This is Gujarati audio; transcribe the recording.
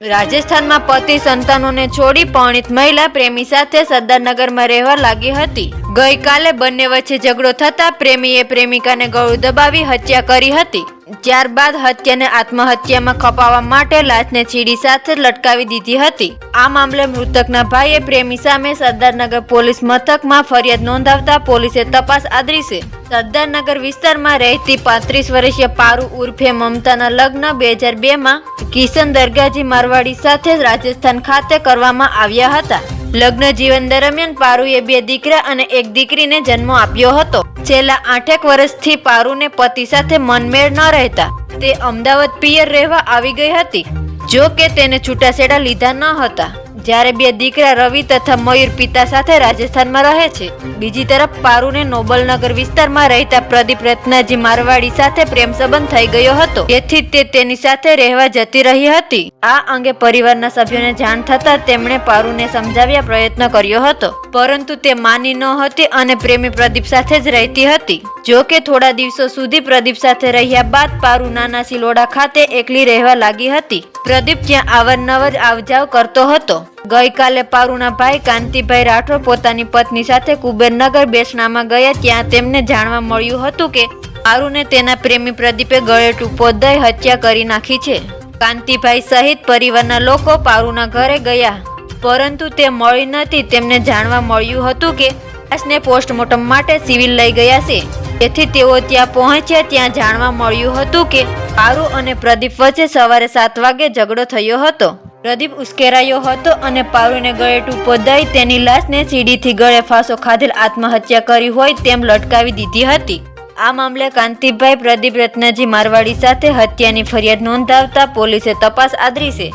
રાજસ્થાનમાં પતિ સંતાનોને છોડી પરણિત મહિલા પ્રેમી સાથે સરદારનગરમાં રહેવા લાગી હતી। ગઈકાલે બંને વચ્ચે ઝઘડો થતા પ્રેમીએ પ્રેમિકાને ગળું દબાવી હત્યા કરી હતી। ત્યારબાદ હત્યાને આત્મહત્યામાં ખપાવવા માટે લાશને છીડી સાથે લટકાવી દીધી હતી। આ મામલે મૃતકના ભાઈએ પ્રેમી સામે સરદારનગર પોલીસ મથકમાં ફરિયાદ નોંધાવતા પોલીસે તપાસ આદરી છે। સરદારનગર વિસ્તારમાં રહેતી 35 વર્ષીય પારુ ઉર્ફે મમતાના લગ્ન 2002માં કિશન દરગાજી મારવાડી સાથે રાજસ્થાન ખાતે કરવામાં આવ્યા હતા। લગ્ન જીવન દરમિયાન પારુએ 2 દીકરા અને 1 દીકરીને જન્મ આપ્યો હતો। છેલ્લા 8 વર્ષથી પારુને પતિ સાથે મનમેળ ન રહેતા તે અમદાવાદ પિયર રહેવા આવી ગઈ હતી। જો કે તેને છૂટાછેડા લીધા ન હતા। જ્યારે 2 દીકરા રવિ તથા મયુર પિતા સાથે રાજસ્થાનમાં રહે છે। બીજી તરફ પારુને નોબલનગર વિસ્તારમાં રહેતા પ્રદીપ રત્નાજી મારવાડી સાથે પ્રેમ સંબંધ થઈ ગયો હતો, જેથી તે તેની સાથે રહેવા જતી રહી હતી। આ અંગે પરિવારના સભ્યોને જાણ થતા તેમણે પારુને સમજાવ્યા પ્રયત્ન કર્યો હતો, પરંતુ તે માની ન હતી અને પ્રેમી પ્રદીપ સાથે જ રહેતી હતી। જો કે થોડા દિવસો સુધી પ્રદીપ સાથે રહ્યા બાદ પારુ નાના સિલોડા ખાતે એકલી રહેવા લાગી હતી। પ્રદીપ ત્યાં અવારનવાર આવજાવ કરતો હતો। ગઈકાલે પારુના ભાઈ કાંતિભાઈ રાઠોડ પોતાની પત્ની સાથે કુબેરનગર બેસણામાં ગયા। ત્યાં તેમને જાણવા મળ્યું હતું કે પારુને તેના પ્રેમી પ્રદીપે ગળે ટૂંપો દઈ હત્યા કરી નાખી છે। કાંતિભાઈ સહિત પરિવારના લોકો પારુના ઘરે ગયા, પરંતુ તે મળી નથી। તેમને જાણવા મળ્યું હતું કે લાશને પોસ્ટમોર્ટમ માટે સિવિલ લઈ ગયા છે, તેથી તેઓ ત્યાં પહોંચ્યા। ત્યાં જાણવા મળ્યું હતું કે પારુ અને પ્રદીપ વચ્ચે સવારે 7 વાગે ઝઘડો થયો હતો। પ્રદીપ ઉશ્કેરાયો હતો અને પારુને ગળે ટૂંપો દઈ તેની લાશને સીડીથી ગળે ફાંસો ખાધેલ આત્મહત્યા કરી હોય તેમ લટકાવી દીધી હતી। આ મામલે કાંતિભાઈ પ્રદીપ રત્નાજી મારવાડી સાથે હત્યાની ફરિયાદ નોંધાવતા પોલીસે તપાસ આદરી છે।